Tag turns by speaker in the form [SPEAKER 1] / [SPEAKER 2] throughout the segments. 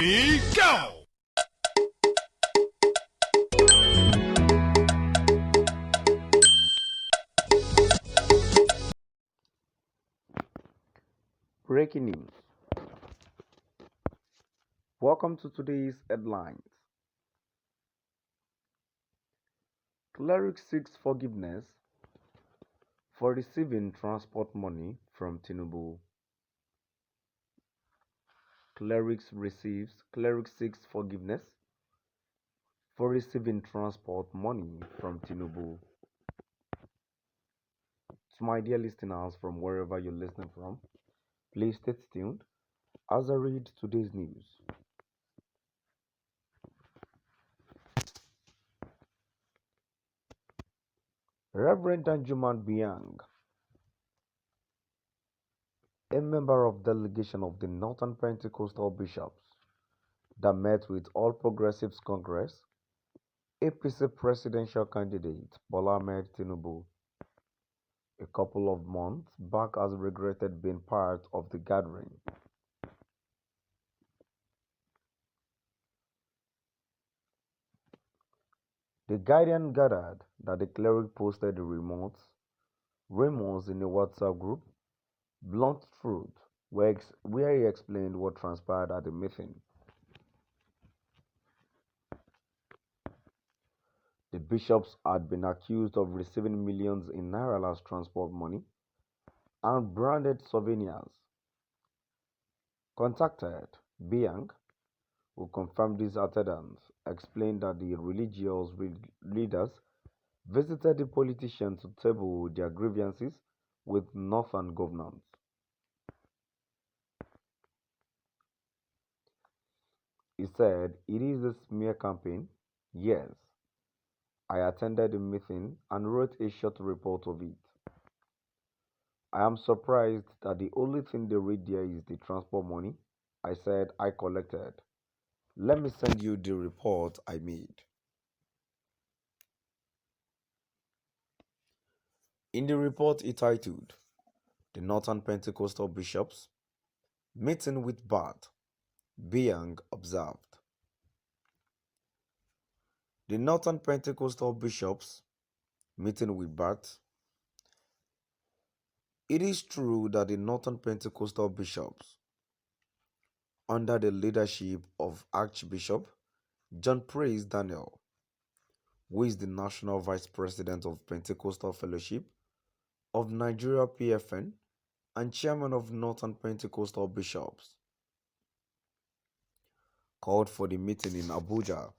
[SPEAKER 1] 3, go!
[SPEAKER 2] Breaking news. Welcome to today's headlines. Clerïç seeks forgiveness for receiving transport money from Tinubu. Clerïç seeks forgiveness for receiving transport money from Tinubu. To my dear listeners from wherever you're listening from, please stay tuned as I read today's news. Reverend Danjuman Biang, a member of delegation of the Northern Pentecostal Bishops that met with All Progressives Congress, APC presidential candidate Bola Ahmed Tinubu, a couple of months back has regretted being part of the gathering. The Guardian gathered that the cleric posted the remorse in a WhatsApp group, Blunt Truth, where he explained what transpired at the meeting. The bishops had been accused of receiving millions in naira as transport money and branded souvenirs. Contacted, Biang, who confirmed this attendance, explained that the religious leaders visited the politicians to table their grievances with northern governance. He said, "It is a smear campaign. Yes, I attended the meeting and wrote a short report of it. I am surprised that the only thing they read there is the transport money I said I collected. Let me send you the report I made." In the report he titled, "The Northern Pentecostal Bishops Meeting with Bat," Biang observed, "The Northern Pentecostal Bishops meeting with Bat. It is true that the Northern Pentecostal Bishops, under the leadership of Archbishop John Praise Daniel, who is the National Vice President of Pentecostal Fellowship of Nigeria PFN and Chairman of Northern Pentecostal Bishops, called for the meeting in Abuja.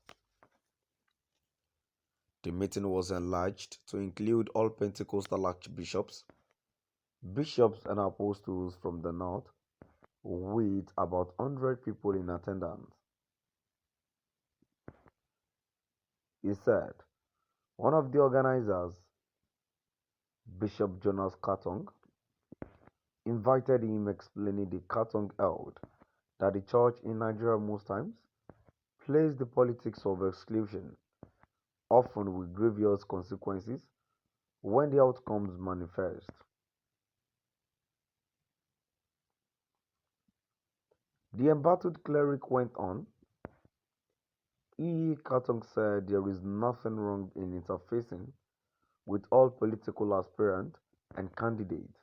[SPEAKER 2] The meeting was enlarged to include all Pentecostal archbishops, bishops and apostles from the north, with about 100 people in attendance." He said one of the organizers, Bishop Jonas Katong, invited him, explaining the Katong held that the church in Nigeria most times plays the politics of exclusion, often with grievous consequences when the outcomes manifest. The embattled cleric went on. Katong said there is nothing wrong in interfacing with all political aspirants and candidates,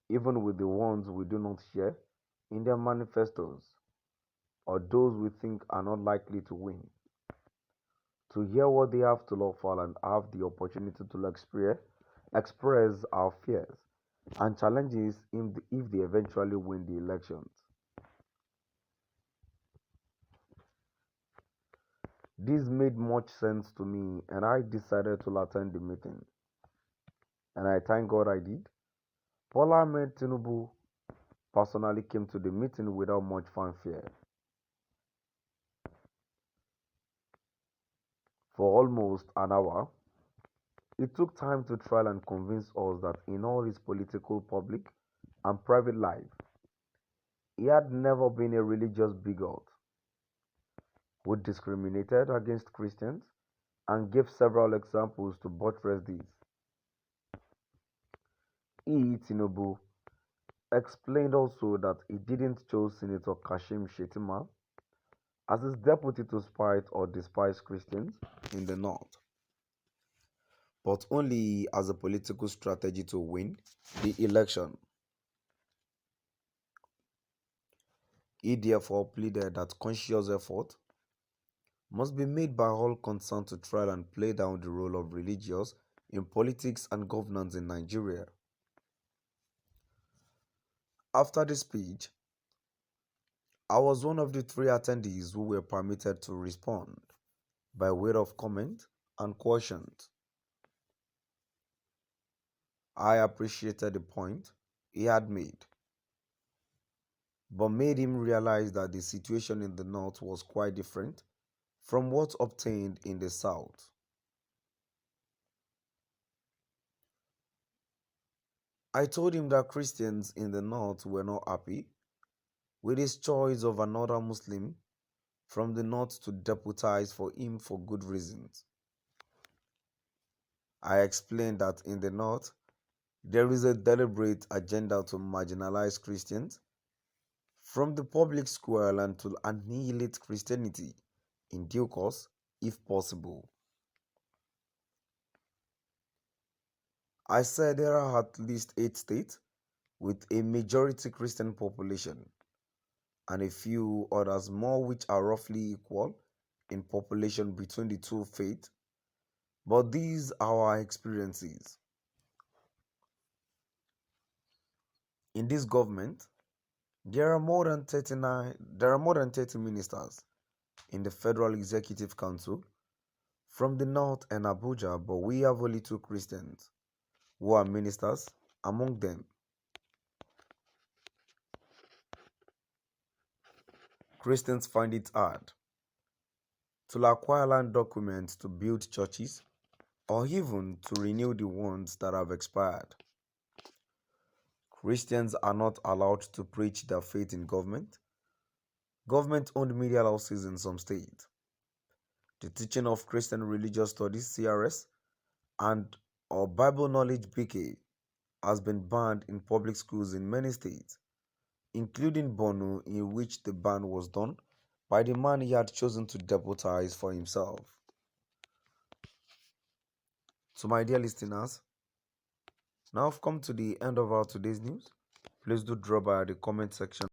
[SPEAKER 2] even with the ones we do not share in their manifestos or those we think are not likely to win, to hear what they have to offer and have the opportunity to express our fears and challenges if they eventually win the elections. This made much sense to me, and I decided to attend the meeting. And I thank God I did. Bola Ahmed Tinubu personally came to the meeting without much fanfare. For almost an hour, it took time to try and convince us that in all his political, public, and private life, he had never been a religious bigot who discriminated against Christians and gave several examples to buttress this. He, Tinubu, explained also that he didn't choose Senator Kashim Shettima as his deputy to spite or despise Christians in the North, but only as a political strategy to win the election. He therefore pleaded that conscious effort must be made by all concerned to try and play down the role of religious in politics and governance in Nigeria. After the speech, I was one of the three attendees who were permitted to respond by way of comment and quotient. I appreciated the point he had made, but made him realize that the situation in the North was quite different from what obtained in the South. I told him that Christians in the North were not happy with his choice of another Muslim from the North to deputize for him for good reasons. I explained that in the North, there is a deliberate agenda to marginalize Christians from the public square and to annihilate Christianity in due course, if possible. I said there are at least 8 states with a majority Christian population and a few others more which are roughly equal in population between the two faiths, but these are our experiences. In this government, there are more than 30 ministers in the Federal Executive Council from the North and Abuja, but we have only 2 Christians who are ministers among them. Christians find it hard to acquire land documents to build churches or even to renew the ones that have expired. Christians are not allowed to preach their faith in government-owned media houses in some states. The teaching of Christian Religious Studies (CRS) and or Bible Knowledge (BK) has been banned in public schools in many states, including Borno, in which the ban was done by the man he had chosen to deputize for himself. So my dear listeners, now I've come to the end of our today's news. Please do drop by the comment section